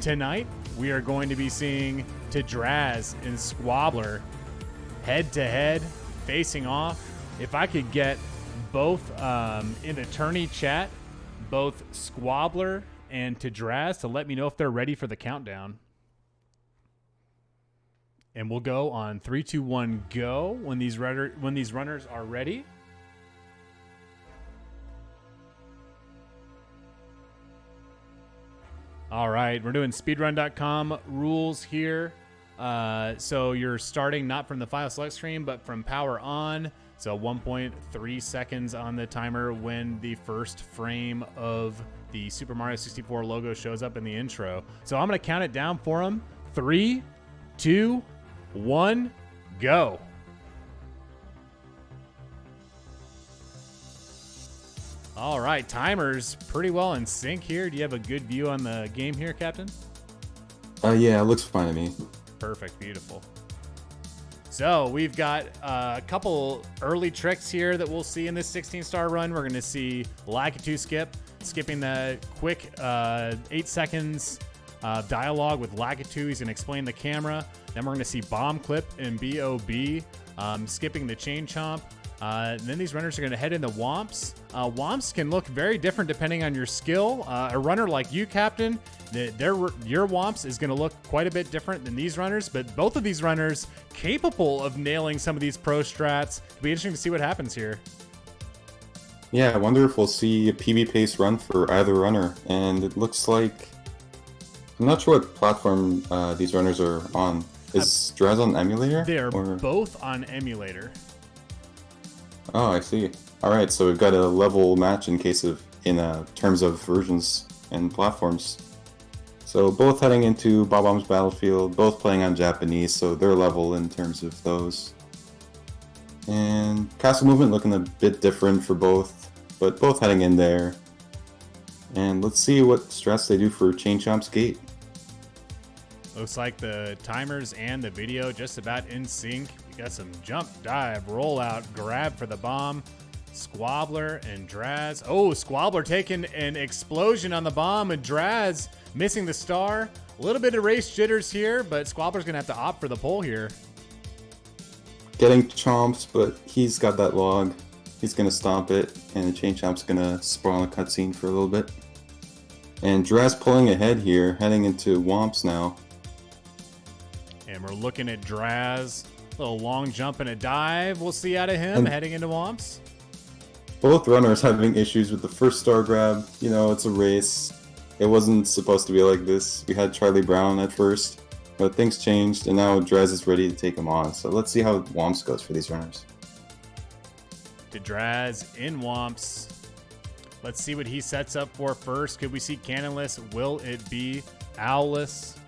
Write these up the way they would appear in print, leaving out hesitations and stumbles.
tonight we are going to be seeing Tadraz and Squabbler head to head, facing off. If I could get both in attorney chat, both Squabbler and Tadraz to let me know if they're ready for the countdown. And we'll go on 3, 2, 1, go when these runners are ready. All right, we're doing speedrun.com rules here. So you're starting not from the file select screen, but from power on. So 1.3 seconds on the timer when the first frame of the Super Mario 64 logo shows up in the intro. So I'm going to count it down for them. 3, 2, 1, go. All right, timer's pretty well in sync here. Do you have a good view on the game here, Captain? Yeah, it looks fine to me. Perfect, beautiful. So we've got a couple early tricks here that we'll see in this 16-star run. We're going to see Lakitu skipping the quick 8 seconds dialogue with Lakitu. He's going to explain the camera. Then we're going to see Bomb Clip and B.O.B. Skipping the Chain Chomp. And then these runners are going to head into Womps. Womps can look very different depending on your skill. A runner like you, Captain, your Womps is going to look quite a bit different than these runners, but both of these runners capable of nailing some of these pro strats. It'll be interesting to see what happens here. Yeah, I wonder if we'll see a PB pace run for either runner, and it looks like... I'm not sure what platform these runners are on. Is Draz on emulator? They're both on emulator. Oh, I see. Alright, so we've got a level match in terms of versions and platforms. So both heading into Bob-omb's Battlefield, both playing on Japanese, so they're level in terms of those. And castle movement looking a bit different for both, but both heading in there. And let's see what strats they do for Chain Chomp's Gate. Looks like the timers and the video just about in sync. We got some jump, dive, rollout, grab for the bomb. Squabbler and Draz. Oh, Squabbler taking an explosion on the bomb, and Draz missing the star. A little bit of race jitters here, but Squabbler's going to have to opt for the pole here. Getting chomps, but he's got that log. He's going to stomp it, and the Chain Chomp's going to spawn a cutscene for a little bit. And Draz pulling ahead here, heading into Womps now. And we're looking at Draz. A little long jump and a dive we'll see out of him heading into Womps. Both runners having issues with the first star grab. You know, it's a race. It wasn't supposed to be like this. We had Charlie Brown at first, but things changed, and now Draz is ready to take him on. So let's see how Womps goes for these runners. To Draz in Womps. Let's see what he sets up for first. Could we see Cannonless? Will it be Owless?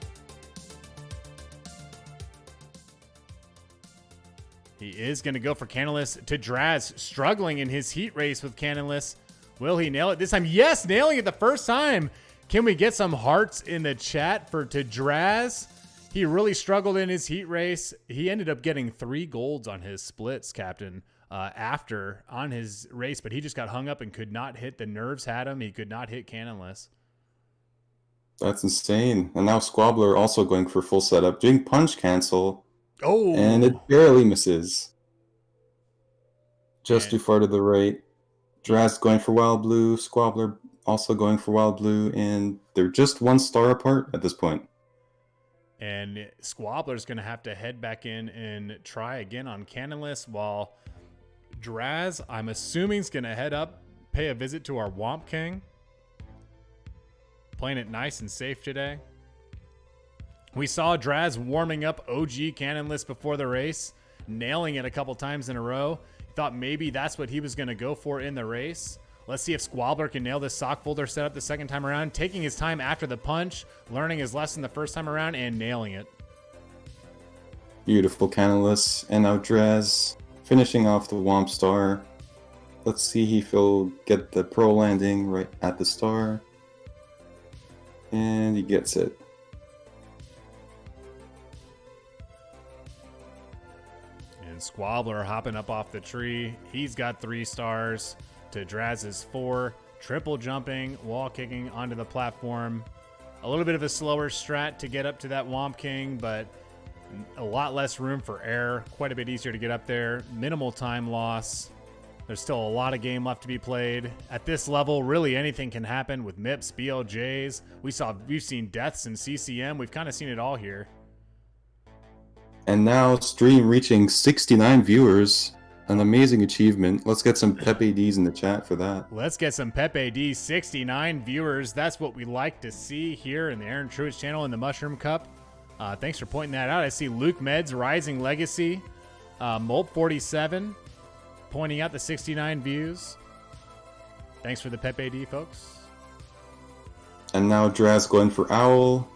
He is going to go for Cannonless. To Draz, struggling in his heat race with Cannonless. Will he nail it this time? Yes, nailing it the first time. Can we get some hearts in the chat for Tadraz? He really struggled in his heat race. He ended up getting 3 golds on his splits, Captain, on his race, but he just got hung up and could not hit. The nerves had him. He could not hit Cannonless. That's insane. And now Squabbler also going for full setup, doing punch cancel. Oh! And it barely misses. Just too far to the right. Draz going for Wild Blue, Squabbler also going for Wild Blue, and they're just 1 star apart at this point. And Squabbler's going to have to head back in and try again on Cannonless, while Draz, I'm assuming, is going to head up, pay a visit to our Womp King. Playing it nice and safe today. We saw Draz warming up OG Cannonless before the race, nailing it a couple times in a row. Thought maybe that's what he was going to go for in the race. Let's see if Squabbler can nail this sock folder setup the second time around, taking his time after the punch, learning his lesson the first time around, and nailing it. Beautiful Cannonless. And now Draz finishing off the Womp Star. Let's see if he'll get the pro landing right at the star. And he gets it. And Squabbler hopping up off the tree. He's got 3 stars to Draz's 4. Triple jumping, wall kicking onto the platform. A little bit of a slower strat to get up to that Womp King, but a lot less room for error. Quite a bit easier to get up there. Minimal time loss. There's still a lot of game left to be played. At this level, really anything can happen with MIPS, BLJs. We've seen deaths in CCM. We've kind of seen it all here. And now stream reaching 69 viewers. An amazing achievement. Let's get some Pepe Ds in the chat for that. Let's get some Pepe D. 69 viewers. That's what we like to see here in the Aaron Truitt channel in the Mushroom Cup. Thanks for pointing that out. I see Luke Meds, Rising Legacy, Molt47 pointing out the 69 views. Thanks for the Pepe D, folks. And now Draz going for Owl.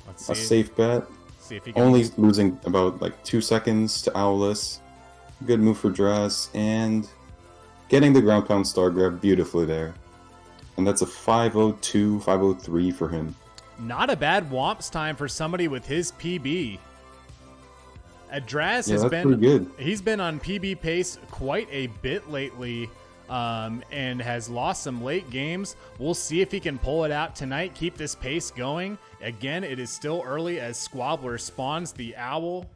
Let's see. A safe bet. See if he can. Only losing about like 2 seconds to Owless. Good move for Draz, and getting the ground pound star grab beautifully there. And that's a 502, 503 for him. Not a bad Womps time for somebody with his PB. Draz has been pretty good. He's been on PB pace quite a bit lately, and has lost some late games. We'll see if he can pull it out tonight, keep this pace going. Again, it is still early as Squabbler spawns the Owl.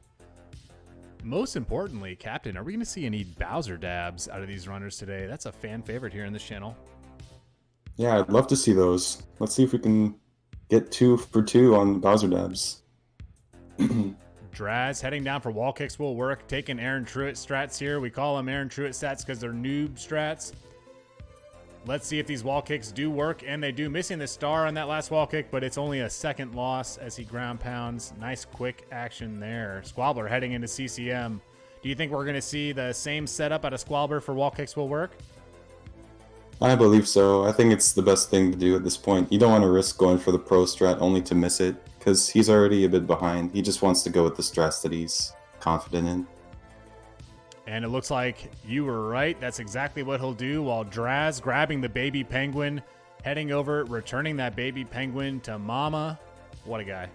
Most importantly, Captain, are we going to see any Bowser dabs out of these runners today? That's a fan favorite here in this channel. Yeah, I'd love to see those. Let's see if we can get 2 for 2 on Bowser dabs. Draz heading down for wall kicks will work. Taking Aaron Truitt strats here. We call them Aaron Truitt stats because they're noob strats. Let's see if these wall kicks do work, and they do. Missing the star on that last wall kick, but it's only a second loss as he ground pounds. Nice quick action there. Squabbler heading into CCM. Do you think we're going to see the same setup out of Squabbler for wall kicks will work? I believe so. I think it's the best thing to do at this point. You don't want to risk going for the pro strat only to miss it, because he's already a bit behind. He just wants to go with the strats that he's confident in. And it looks like you were right. That's exactly what he'll do, while Draz grabbing the baby penguin, heading over, returning that baby penguin to Mama. What a guy.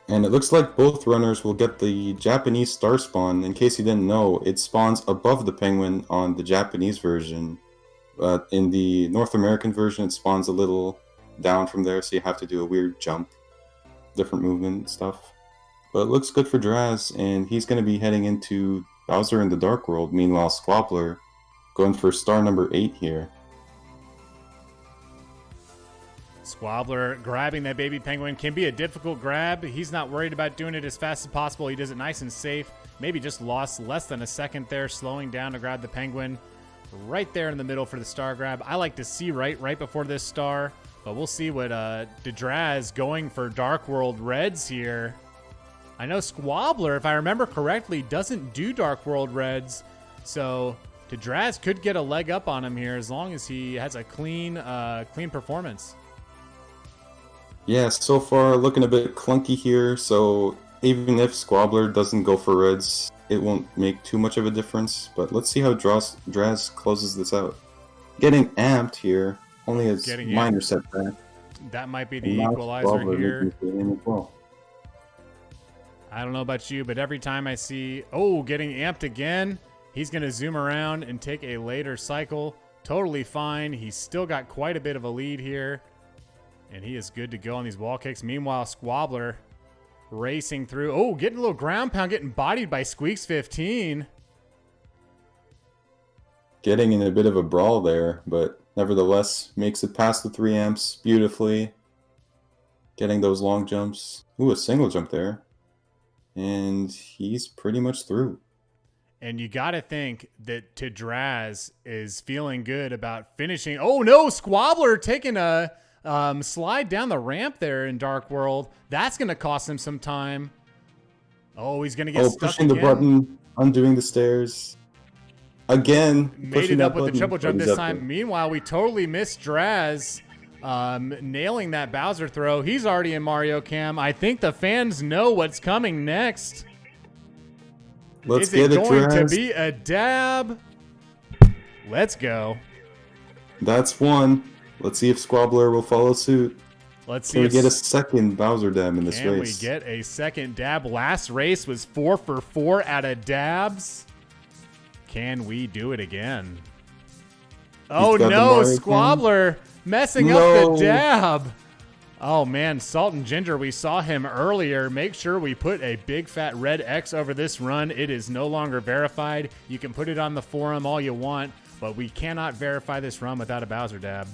And it looks like both runners will get the Japanese star spawn. In case you didn't know, it spawns above the penguin on the Japanese version. In the North American version, it spawns a little down from there, so you have to do a weird jump. Different movement stuff. But it looks good for Draz, and he's going to be heading into Bowser in the Dark World. Meanwhile, Squabbler going for star number 8 here. Squabbler grabbing that baby penguin can be a difficult grab. He's not worried about doing it as fast as possible. He does it nice and safe. Maybe just lost less than a second there, slowing down to grab the penguin. Right there in the middle for the star grab. I like to see right before this star, but we'll see what Draz going for Dark World Reds here. I know Squabbler, if I remember correctly, doesn't do Dark World Reds, so Draz could get a leg up on him here as long as he has a clean performance. Yeah, so far looking a bit clunky here, so even if Squabbler doesn't go for reds, it won't make too much of a difference, but let's see how Draz closes this out. Getting amped here, only a minor setback. That might be the equalizer here. I don't know about you, but every time I see, getting amped again, he's going to zoom around and take a later cycle. Totally fine. He's still got quite a bit of a lead here, and he is good to go on these wall kicks. Meanwhile, Squabbler racing through. Getting a little ground pound, getting bodied by Squeaks 15. Getting in a bit of a brawl there, but nevertheless makes it past the 3 amps beautifully. Getting those long jumps. A single jump there. And he's pretty much through. And you got to think that Draz is feeling good about finishing. Oh no, Squabbler taking a slide down the ramp there in Dark World. That's going to cost him some time. He's going to get stuck pushing again. The button, undoing the stairs. Again, made it up with the triple jump this time. Meanwhile, we totally missed Draz nailing that Bowser throw. He's already in Mario Cam. I think the fans know what's coming next. Let's get it. Is it going to be a dab? Let's go. That's one. Let's see if Squabbler will follow suit. Let's see. Can we get a second Bowser dab in this race? Can we get a second dab? Last race was 4 for 4 out of dabs. Can we do it again? Oh no, Squabbler messing up the dab. Oh man, Salt and Ginger, we saw him earlier. Make sure we put a big fat red X over this run. It is no longer verified. You can put it on the forum all you want, but we cannot verify this run without a Bowser dab.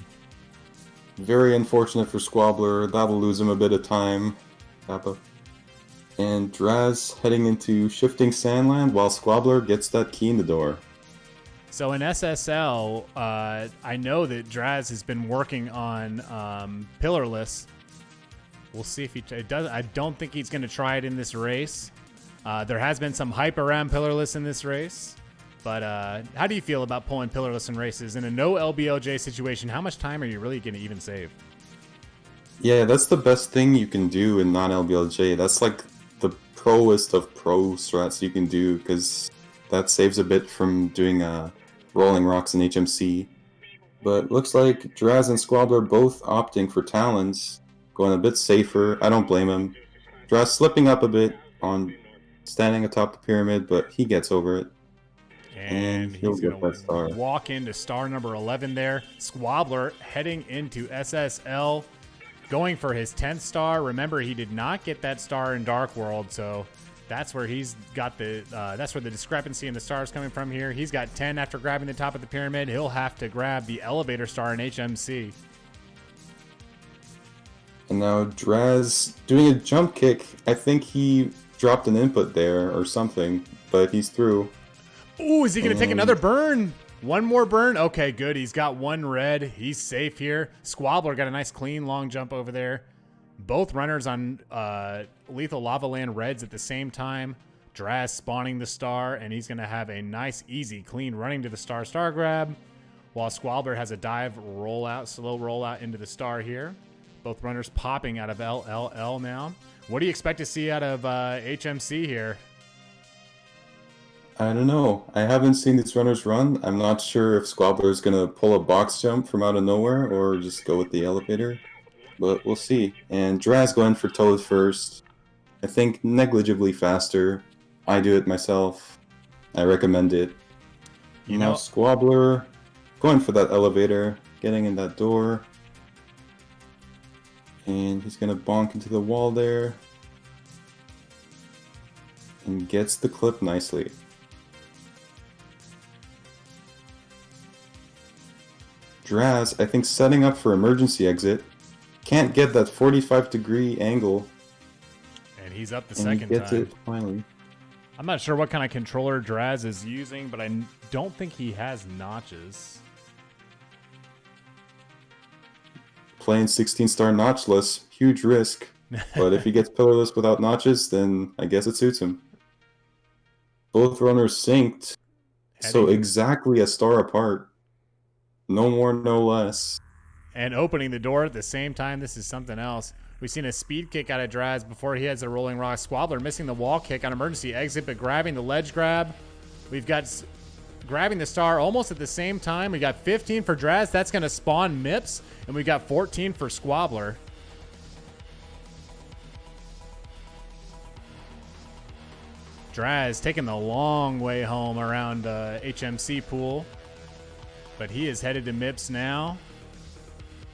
Very unfortunate for Squabbler. That'll lose him a bit of time. Kappa. And Draz heading into Shifting Sandland while Squabbler gets that key in the door. So in SSL, I know that Draz has been working on Pillarless. We'll see if he does. I don't think he's going to try it in this race. There has been some hype around Pillarless in this race. But how do you feel about pulling Pillarless in races? In a no LBLJ situation, how much time are you really going to even save? Yeah, that's the best thing you can do in non-LBLJ. That's like the proest of pro strats you can do, because that saves a bit from doing Rolling Rocks in HMC. But looks like Draz and Squabbler both opting for Talons, going a bit safer. I don't blame him. Draz slipping up a bit on standing atop the pyramid, but he gets over it. And he's going to walk into star number 11 there. Squabbler heading into SSL, going for his 10th star. Remember, he did not get that star in Dark World, so that's where he's got that's where the discrepancy in the stars coming from here. He's got 10 after grabbing the top of the pyramid. He'll have to grab the elevator star in HMC. And now Draz doing a jump kick. I think he dropped an input there or something, but he's through. Ooh, is he going to take another burn? One more burn? Okay, good. He's got one red. He's safe here. Squabbler got a nice clean long jump over there. Both runners on Lethal Lava Land reds at the same time. Draz spawning the star, and he's going to have a nice, easy, clean running to the star grab, while Squabbler has a dive rollout, slow rollout into the star here. Both runners popping out of LLL now. What do you expect to see out of HMC here? I don't know. I haven't seen these runners run. I'm not sure if Squabbler is going to pull a box jump from out of nowhere or just go with the elevator. But we'll see. And Draz going for Toad first. I think negligibly faster. I do it myself. I recommend it. You know, Squabbler going for that elevator, getting in that door. And he's going to bonk into the wall there. And gets the clip nicely. Draz, I think, setting up for emergency exit. Can't get that 45-degree angle. And he's up the second time. Gets it finally. I'm not sure what kind of controller Draz is using, but I don't think he has notches. Playing 16-star notchless, huge risk. But if he gets pillarless without notches, then I guess it suits him. Both runners synced, so exactly a star apart. No more, no less. And opening the door at the same time. This is something else. We've seen a speed kick out of Draz before he has a rolling rock. Squabbler missing the wall kick on emergency exit, but grabbing the ledge grab. We've got grabbing the star almost at the same time. We got 15 for Draz. That's going to spawn Mips. And we got 14 for Squabbler. Draz taking the long way home around HMC pool. But he is headed to Mips now.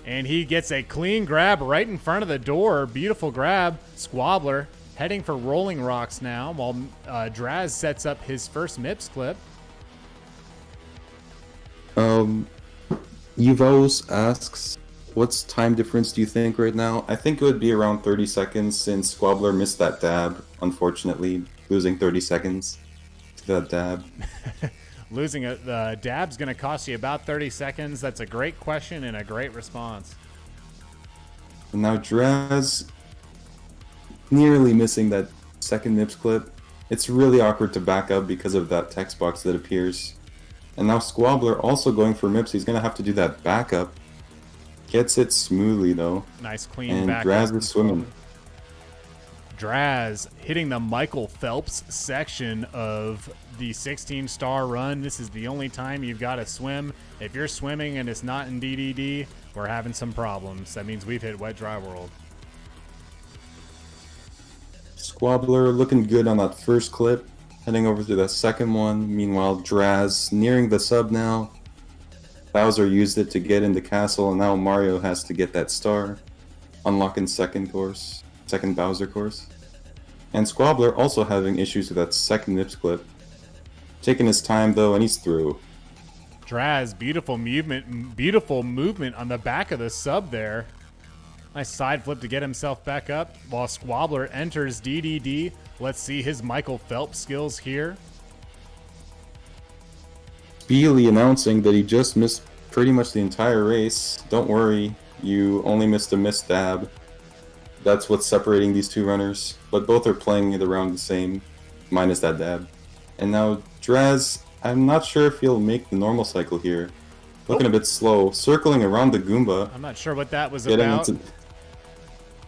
And he gets a clean grab right in front of the door. Beautiful grab. Squabbler heading for Rolling Rocks now, while Draz sets up his first Mips clip. Evos asks, what's time difference do you think right now? I think it would be around 30 seconds since Squabbler missed that dab, unfortunately, losing 30 seconds to that dab. Losing the dab's going to cost you about 30 seconds. That's a great question and a great response. And now Draz nearly missing that second Mips clip. It's really awkward to back up because of that text box that appears. And now Squabbler also going for Mips. He's going to have to do that backup. Gets it smoothly though. Nice clean and backup. Draz is swimming. Draz hitting the Michael Phelps section of the 16-star run. This is the only time you've got to swim. If you're swimming and it's not in DDD, we're having some problems. That means we've hit Wet Dry World. Squabbler looking good on that first clip. Heading over to that second one. Meanwhile, Draz nearing the sub now. Bowser used it to get in the castle, and now Mario has to get that star. unlocking second Bowser course. And Squabbler also having issues with that second Nips clip. Taking his time though, and he's through. Draz, beautiful movement on the back of the sub there. Nice side flip to get himself back up while Squabbler enters DDD. Let's see his Michael Phelps skills here. Beely announcing that he just missed pretty much the entire race. Don't worry, you only missed a missed dab. That's what's separating these two runners, but both are playing it around the same, minus that dab. And now Draz, I'm not sure if he'll make the normal cycle here. Looking a bit slow, circling around the Goomba. I'm not sure what that was about.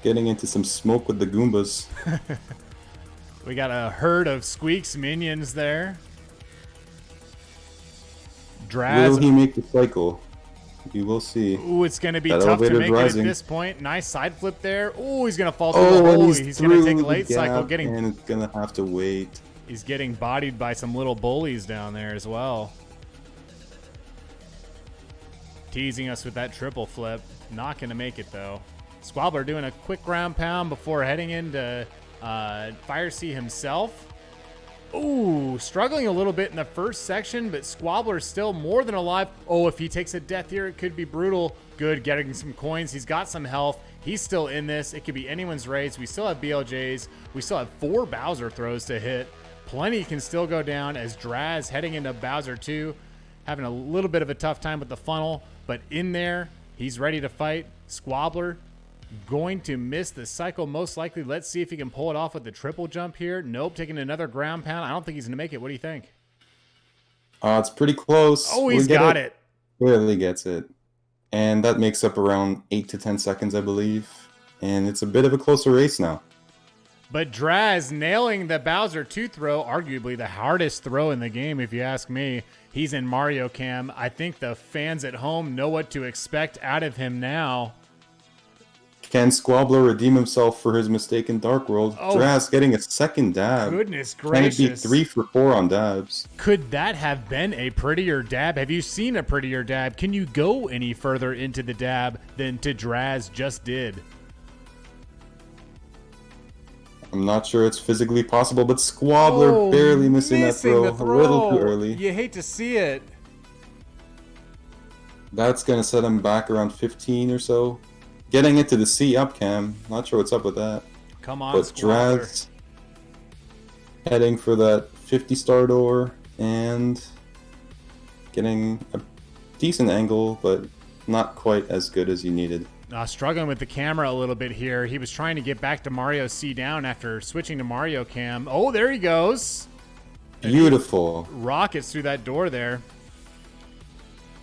Getting into some smoke with the Goombas. We got a herd of Squeaks minions there. Draz. Will he make the cycle? You will see. Ooh, it's going to be tough to make it at this point. Nice side flip there. Ooh, he's going to fall through the hole. He's going to take a late cycle. And it's going to have to wait. He's getting bodied by some little bullies down there as well. Teasing us with that triple flip. Not going to make it, though. Squabbler doing a quick ground pound before heading into Fire Sea himself. Ooh, struggling a little bit in the first section, but Squabbler's still more than alive. Oh, if he takes a death here, it could be brutal. Good, getting some coins. He's got some health. He's still in this. It could be anyone's race. We still have BLJs. We still have 4 Bowser throws to hit. Plenty can still go down as Draz heading into Bowser 2. Having a little bit of a tough time with the funnel, but in there, he's ready to fight. Squabbler going to miss the cycle most likely. Let's see if he can pull it off with the triple jump here. Nope, taking another ground pound. I don't think he's going to make it. What do you think? It's pretty close. Oh, he's got it. Barely gets it. And that makes up around 8 to 10 seconds, I believe. And it's a bit of a closer race now. But Draz nailing the Bowser 2 throw, arguably the hardest throw in the game, if you ask me. He's in Mario Cam. I think the fans at home know what to expect out of him now. Can Squabbler redeem himself for his mistake in Dark World? Oh, Draz getting a second dab. Goodness gracious. Can it be 3 for 4 on dabs? Could that have been a prettier dab? Have you seen a prettier dab? Can you go any further into the dab than to Draz just did? I'm not sure it's physically possible, but Squabbler barely missing that throw. A little too early. You hate to see it. That's going to set him back around 15 or so. Getting into the C up cam. Not sure what's up with that. Come on, but Squabbler. Draz heading for that 50-star door and getting a decent angle, but not quite as good as you needed. Struggling with the camera a little bit here. He was trying to get back to Mario C down after switching to Mario Cam. Oh, there he goes. Beautiful. Rockets through that door there.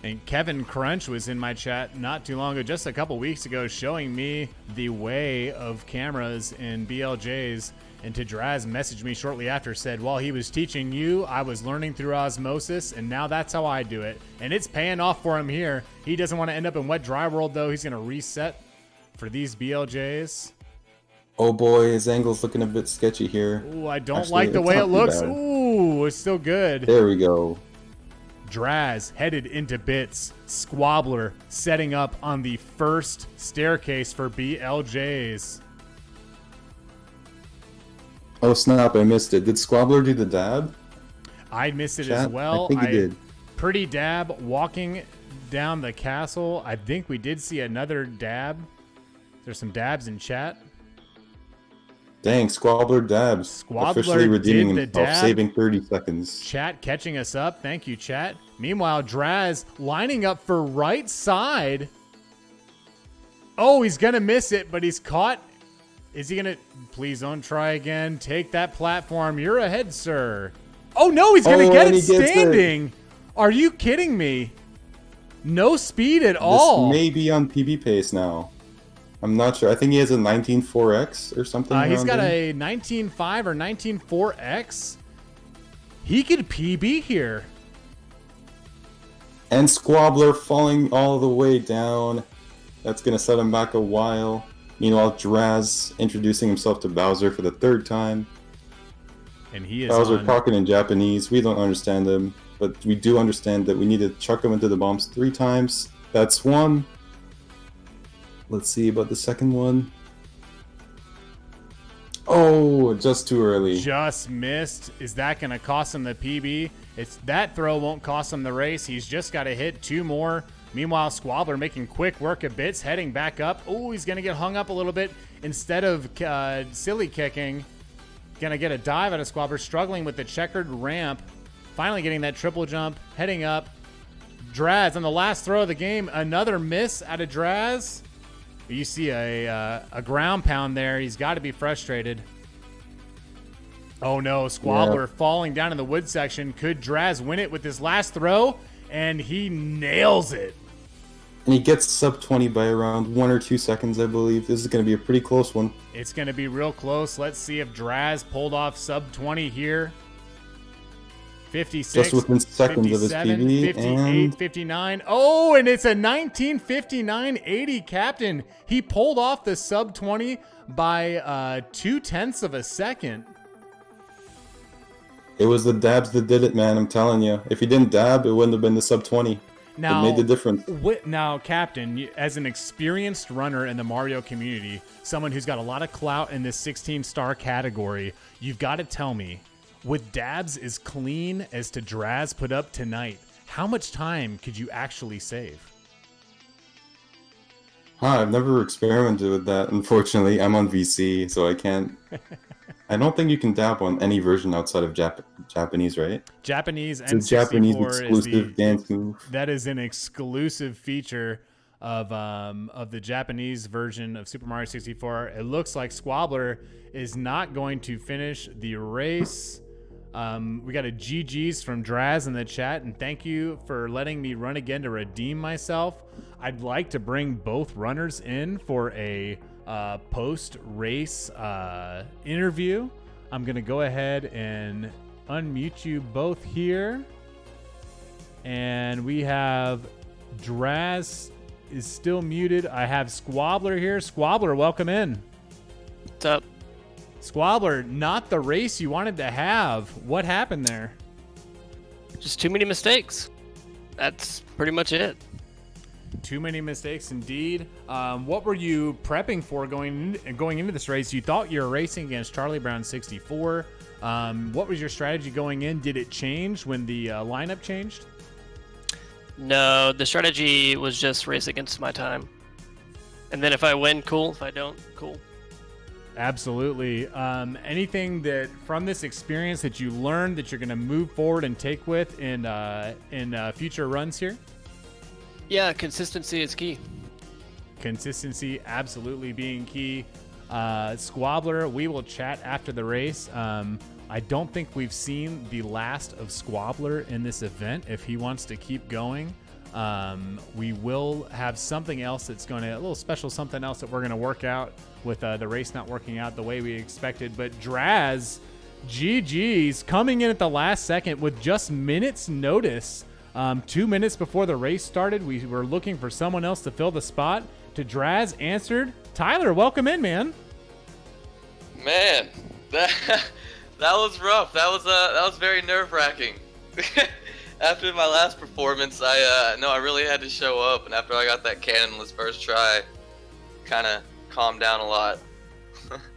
And Kevin Crunch was in my chat not too long ago, just a couple weeks ago, showing me the way of cameras in BLJs. And Draz messaged me shortly after, said, while he was teaching you, I was learning through osmosis, and now that's how I do it. And it's paying off for him here. He doesn't want to end up in Wet Dry World, though. He's going to reset for these BLJs. Oh boy, his angle's looking a bit sketchy here. Ooh, I don't like the way it looks. Ooh, it's still good. There we go. Draz headed into bits. Squabbler setting up on the first staircase for BLJs. Oh snap, I missed it. Did Squabbler do the dab? I missed it as well. I think he did. Pretty dab walking down the castle. I think we did see another dab. There's some dabs in chat. Dang, Squabbler dabs. Squabbler officially redeeming did the himself, dab. saving 30 seconds. Chat catching us up. Thank you, chat. Meanwhile, Draz lining up for right side. Oh, he's going to miss it, but he's caught. Is he going to... Please don't try again. Take that platform. You're ahead, sir. Oh, no, he's going to get it standing. Are you kidding me? No speed at all. This may be on PB pace now. I'm not sure. I think he has a 19.4x or something. He's got a 19.5 or 19.4x. He could PB here. And Squabbler falling all the way down. That's going to set him back a while. Meanwhile, Draz introducing himself to Bowser for the 3rd time. And he is Bowser talking in Japanese. We don't understand him, but we do understand that we need to chuck him into the bombs 3 times. That's 1. Let's see about the second one. Oh, just too early. Just missed. Is that going to cost him the PB? That throw won't cost him the race. He's just got to hit 2 more. Meanwhile, Squabbler making quick work of bits, heading back up. Oh, he's going to get hung up a little bit. Instead of silly kicking, going to get a dive out of Squabbler, struggling with the checkered ramp. Finally getting that triple jump, heading up. Draz on the last throw of the game. Another miss out of Draz. You see a ground pound there. He's got to be frustrated. Oh, no. Squabbler falling down in the wood section. Could Draz win it with his last throw? And he nails it. And he gets sub 20 by around 1 or 2 seconds, I believe. This is going to be a pretty close one. It's going to be real close. Let's see if Draz pulled off sub 20 here. 56, just within seconds 57, of his PB, 58, and 59. Oh, and it's a 19:59.80, Captain. He pulled off the sub 20 by 0.2 of a second. It was the dabs that did it, man. I'm telling you. If he didn't dab, it wouldn't have been the sub 20. Now, it made the difference. Now, Captain, as an experienced runner in the Mario community, someone who's got a lot of clout in this 16-star category, you've got to tell me, with dabs as clean as to Draz put up tonight, how much time could you actually save? I've never experimented with that, unfortunately. I'm on VC, so I can't. I don't think you can dab on any version outside of Japanese, right? Japanese It's a N64 Japanese is exclusive dance move. That is an exclusive feature of the Japanese version of Super Mario 64. It looks like Squabbler is not going to finish the race. We got a GG's from Draz in the chat, and thank you for letting me run again to redeem myself. I'd like to bring both runners in for a post-race interview. I'm going to go ahead and unmute you both here. And we have Draz is still muted. I have Squabbler here. Squabbler, welcome in. What's up? Squabbler, not the race you wanted to have. What happened there? Just too many mistakes. That's pretty much it. Too many mistakes indeed. What were you prepping for going into this race? You thought you were racing against Charlie Brown 64. What was your strategy going in? Did it change when the lineup changed? No, the strategy was just race against my time. And then if I win, cool. If I don't, cool. Absolutely. Anything that from this experience that you learned that you're going to move forward and take with in future runs here? Yeah, consistency is key. Consistency absolutely being key. Squabbler, we will chat after the race. I don't think we've seen the last of Squabbler in this event. If he wants to keep going, we will have something else that's going to, a little special something else that we're going to work out with the race not working out the way we expected. But Draz, GG's, coming in at the last second with just minutes notice. 2 minutes before the race started, we were looking for someone else to fill the spot. Draz answered. Tyler, welcome in, man. Man, that was rough. That was very nerve-wracking. After my last performance, I really had to show up, and after I got that cannonless first try, kind of calmed down a lot.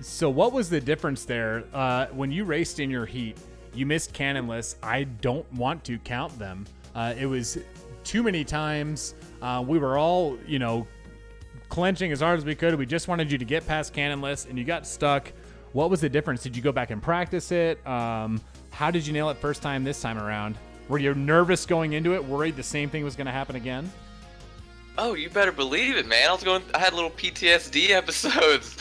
So what was the difference there? When you raced in your heat, you missed cannonless. I don't want to count them. It was too many times. We were all, clenching as hard as we could. We just wanted you to get past cannonless, and you got stuck. What was the difference? Did you go back and practice it? How did you nail it first time this time around? Were you nervous going into it, worried the same thing was going to happen again? Oh, you better believe it, man. I had little PTSD episodes.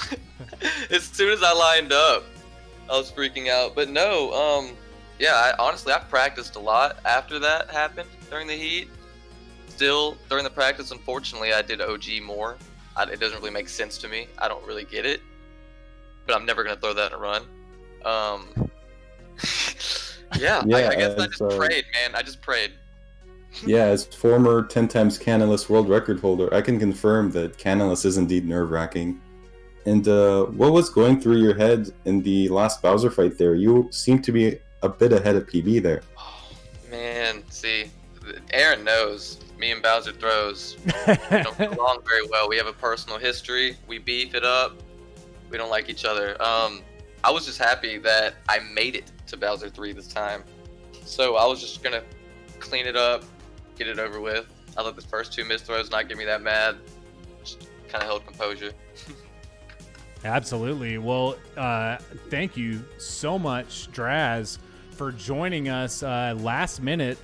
As soon as I lined up, I was freaking out. But no, yeah, honestly, I practiced a lot after that happened during the heat. Still, during the practice, unfortunately, I did OG more. It doesn't really make sense to me. I don't really get it. But I'm never going to throw that in a run. Yeah, I guess I just prayed, man. I just prayed. Yeah, as former 10 times cannonless world record holder, I can confirm that cannonless is indeed nerve-wracking. And what was going through your head in the last Bowser fight there? You seem to be a bit ahead of PB there. Oh, man, see, Aaron knows Me and Bowser Throws, we don't get along very well. We have a personal history. We beef it up. We don't like each other. I was just happy that I made it to Bowser 3 this time. So I was just going to clean it up, get it over with. I let the first 2 missed throws not get me that mad. Just kind of held composure. Absolutely. Well, thank you so much, Draz, for joining us last minute.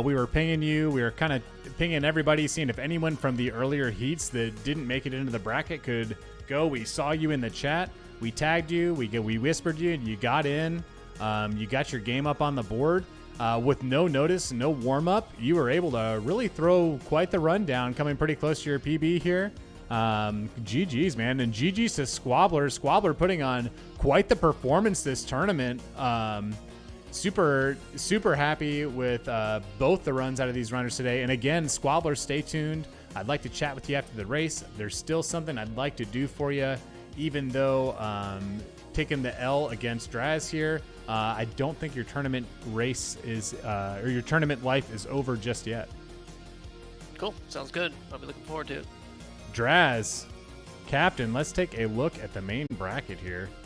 We were pinging you. We were kind of pinging everybody, seeing if anyone from the earlier heats that didn't make it into the bracket could go. We saw you in the chat. We tagged you. We whispered you, and you got in. You got your game up on the board. With no notice, no warm-up, you were able to really throw quite the rundown, coming pretty close to your PB here. GG's, man. And GG's to Squabbler. Squabbler putting on quite the performance this tournament. Super happy with both the runs out of these runners today. And again, Squabbler, stay tuned. I'd like to chat with you after the race. There's still something I'd like to do for you, even though taking the L against Draz here, I don't think your tournament race is, or your tournament life is over just yet. Cool. Sounds good. I'll be looking forward to it. Draz, Captain, let's take a look at the main bracket here.